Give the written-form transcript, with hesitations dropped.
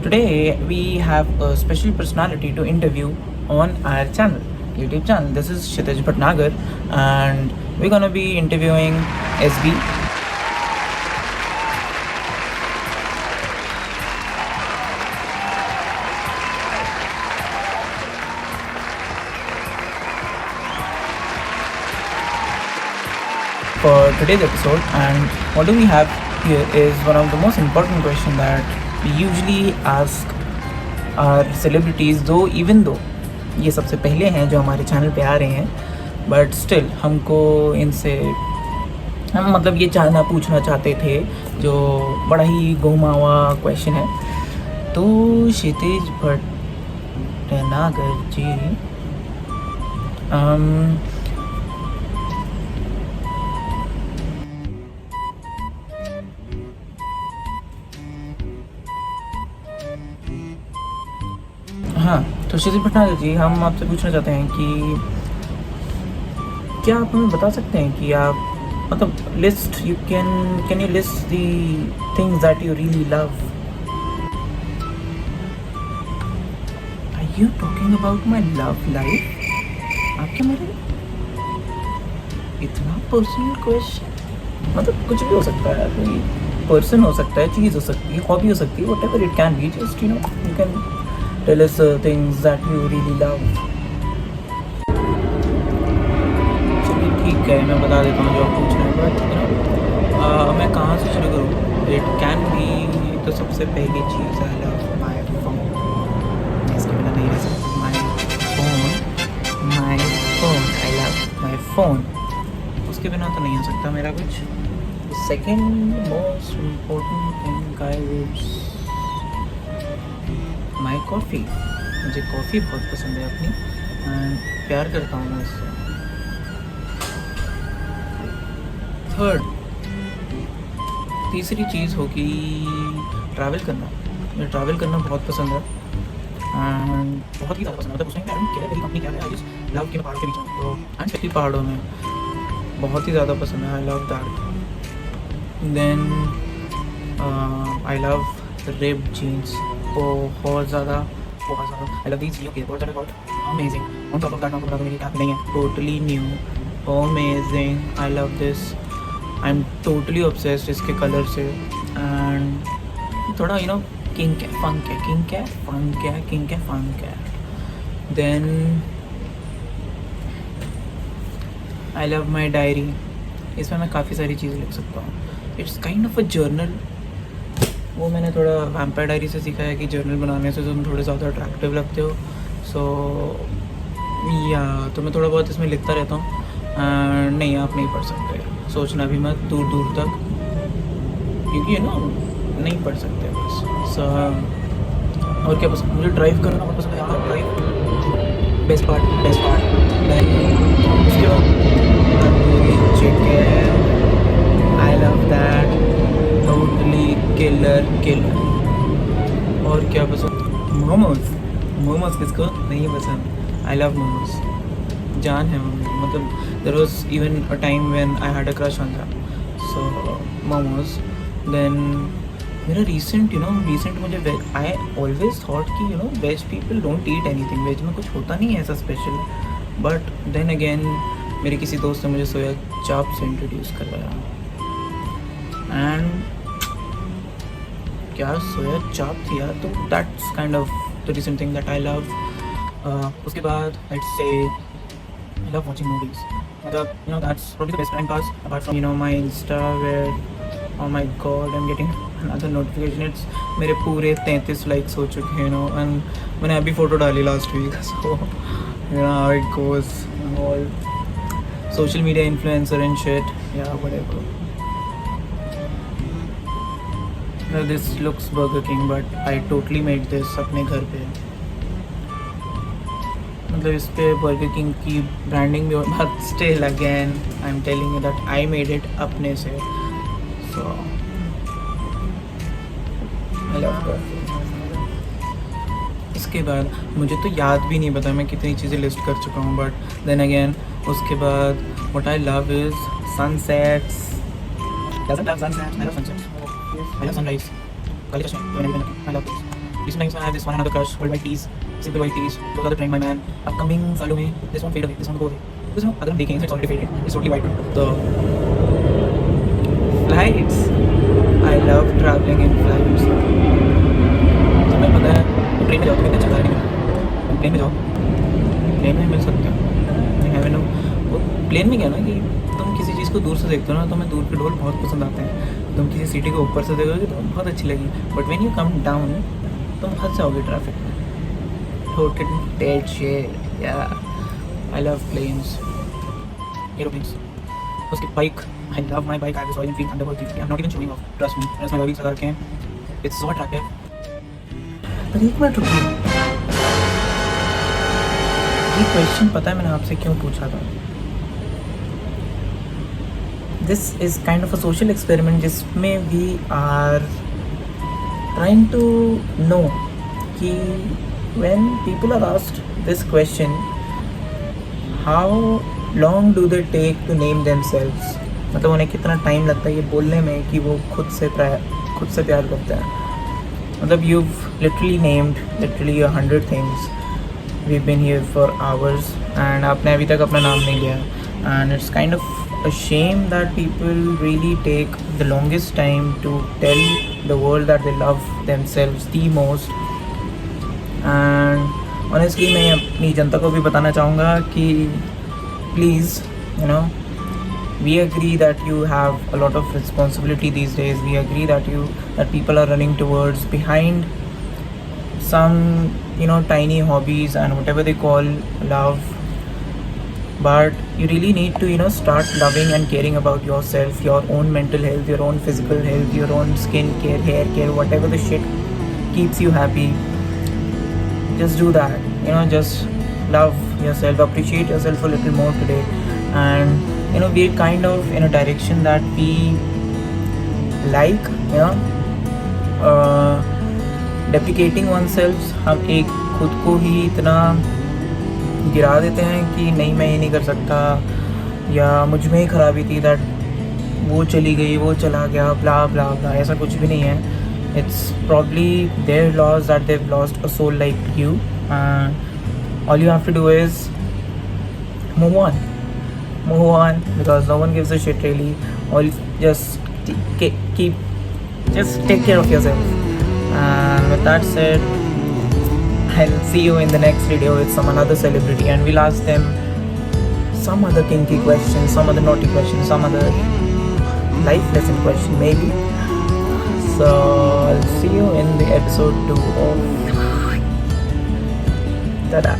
Today we have a special personality to interview on our channel, YouTube channel. This is Kshitij Bhatnagar, and we're gonna be interviewing SB. For today's episode, and what do we have here is one of the most important question that we usually ask our celebrities, even though ये सबसे पहले हैं जो हमारे channel पे आ रहे हैं, but still हमको इनसे हम मतलब ये पूछना चाहते थे जो बड़ा ही घुमावा क्वेश्चन है। तो क्षितिज भटनागर जी, हाँ, तो क्षितिज भटनागर जी, हम आपसे पूछना चाहते हैं कि क्या आप हमें बता सकते हैं कि आप मतलब list you can you list the things that you really love. Are you talking about my love life? आपके मेरे इतना पर्सनल क्वेश्चन, मतलब कुछ भी हो सकता है, कोई पर्सन हो सकता है, चीज़ हो सकती है, हॉबी हो सकती है, whatever it can be, just you can tell us things that you really love. चलिए ठीक है, मैं बता देता हूँ जो आप पूछ रहे हैं, बट मैं कहाँ से शुरू करूँ? इट कैन बी, तो सबसे पहली चीज़ आई लव माई फोन। इसके बिना नहीं रह सकती। My phone, I love my phone. उसके बिना तो नहीं हो सकता मेरा कुछ। Second most important thing I would my coffee. मुझे कॉफ़ी बहुत पसंद है अपनी, प्यार करता हूँ मैं इससे। थर्ड, तीसरी चीज़ होगी ट्रैवल करना। मुझे ट्रैवल करना बहुत पसंद है, एंड बहुत ही ज़्यादा पसंद है। मतलब उसमें क्या है, मेरी कंपनी क्या है, आई जस्ट लव कि मैं पहाड़ के बीच हूँ, तो एंड स्पेशली पहाड़ों में बहुत ही ज़्यादा पसंद है। I love that. Then I love rip jeans, बहुत ज़्यादा आई लव दीज बहुत ज़्यादा, amazing. On top of that आपको पता मेरी कैप नहीं है, totally new, amazing. I love this, I am totally obsessed इसके कलर से, एंड थोड़ा किंक है, फंक है, किंक है, फंक है। Then I love my diary. इसमें मैं काफ़ी सारी चीज़ें लिख सकता हूँ। It's kind of a journal. वो मैंने थोड़ा वैम्पायर डायरी से सीखा है कि जर्नल बनाने से तुम थोड़े ज़्यादा अट्रैक्टिव लगते हो। सो या तो मैं थोड़ा बहुत इसमें लिखता रहता हूँ। नहीं, आप नहीं पढ़ सकते, सोचना भी मत दूर दूर तक, क्योंकि नहीं पढ़ सकते बस। सो और क्या पसंद? मुझे ड्राइव करना बहुत पसंद है यार। Drive best part. उसके बाद tandoori chicken, I love that, totally killer. और क्या पसंद? मोमोज किसको नहीं पसंद? आई लव मोमोज, जान है मम्मी। मतलब there was even a time when I had a crush on them, so momos. देन मेरा रिसेंट मुझे वेज, आई ऑलवेज थॉट कि veg people don't eat anything, veg में कुछ होता नहीं है ऐसा स्पेशल, बट देन अगेन मेरे किसी दोस्त ने मुझे सोया चाप से इंट्रोड्यूस करवाया, एंड क्या सोया चाप थी यार। तो that's kind of the recent thing that I love. उसके बाद let's say I love watching movies. मतलब that's probably the best time pass apart from my insta where oh my god I am getting another notification. It's मेरे पूरे 33 likes हो चुके हैं and मैंने अभी फ़ोटो डाली last week. So how it goes, all social media influencer and shit, या whatever. This looks Burger King, but I totally made this अपने घर पे। मतलब इस पे बर्गर किंग की ब्रांडिंग भी, but still again I am telling you that I made it अपने से। So I love burger. इसके बाद मुझे तो याद भी नहीं पता मैं कितनी चीज़ें लिस्ट कर चुका हूँ, बट देन अगेन उसके बाद what I love is sunsets. I love sunsets. I love sunrise. I love this. recent times I have this one another crush, World White Tees, Simple White Tees. Those are the trend, my man. Upcoming सालों में this won't fade away, this won't go away. Because अगर हम देखेंगे, it's already faded. It's totally white. So flights. I love traveling in flights. तुम्हें पता है, तुम train में जाओ तो कितना अच्छा नहीं मिलता. तुम प्लेन में जाओ, प्लेन में मिल सकते हो. You never know. वो प्लेन में क्या ना कि तुम किसी चीज़ को दूर से देखते हो ना, तुम्हें दूर के ढोल बहुत पसंद आते हैं. तुम किसी सिटी को ऊपर से देखोगे तो बहुत अच्छी लगी, but when you come down तुम फंस जाओगे ट्रैफिक में. Total dead shit. Yeah, I love planes, aeroplanes. उसकी bike, I love my bike. I have a Royal Enfield Thunderbird 350. I'm not even showing off. Trust me. मैंने इसमें लगा रखे हैं. It's so attractive. पर एक मिनट रुकिए. ये क्वेश्चन पता है मैंने आपसे क्यों पूछा था? This is kind of a social experiment जिसमें we are trying to know कि when people are asked this question, how long do they take to name themselves? मतलब उन्हें कितना टाइम लगता है ये बोलने में कि वो खुद से प्यार करते हैं. मतलब you've literally named literally 100 things. We've been here for hours and आपने अभी तक अपना नाम नहीं लिया. And it's kind of a shame that people really take the longest time to tell the world that they love themselves the most. And honestly मैं अपनी जनता को भी बताना चाहूँगा कि please, you know, we agree that you have a lot of responsibility these days. We agree that people are running towards behind some, you know, tiny hobbies and whatever they call love. But you really need to, you know, start loving and caring about yourself, your own mental health, your own physical health, your own skin care, hair care, whatever the shit keeps you happy. Just do that, you know, just love yourself, appreciate yourself a little more today. And, you know, we're kind of in a direction that we like, you know, deprecating oneself. हम एक खुद को ही इतना गिरा देते हैं कि नहीं मैं ये नहीं कर सकता, या मुझ में ही खराबी थी, दैट वो चली गई, वो चला गया, ब्ला ब्ला ब्ला. ऐसा कुछ भी नहीं है. It's probably their loss that they lost a soul like you. All you have to do is move on because no one gives a shit really. All just take care of yourself. And with that said, I'll see you in the next video with some another celebrity and we'll ask them some other kinky question, some other naughty question, some other life lesson question maybe. So I'll see you in the episode 2 of Tada.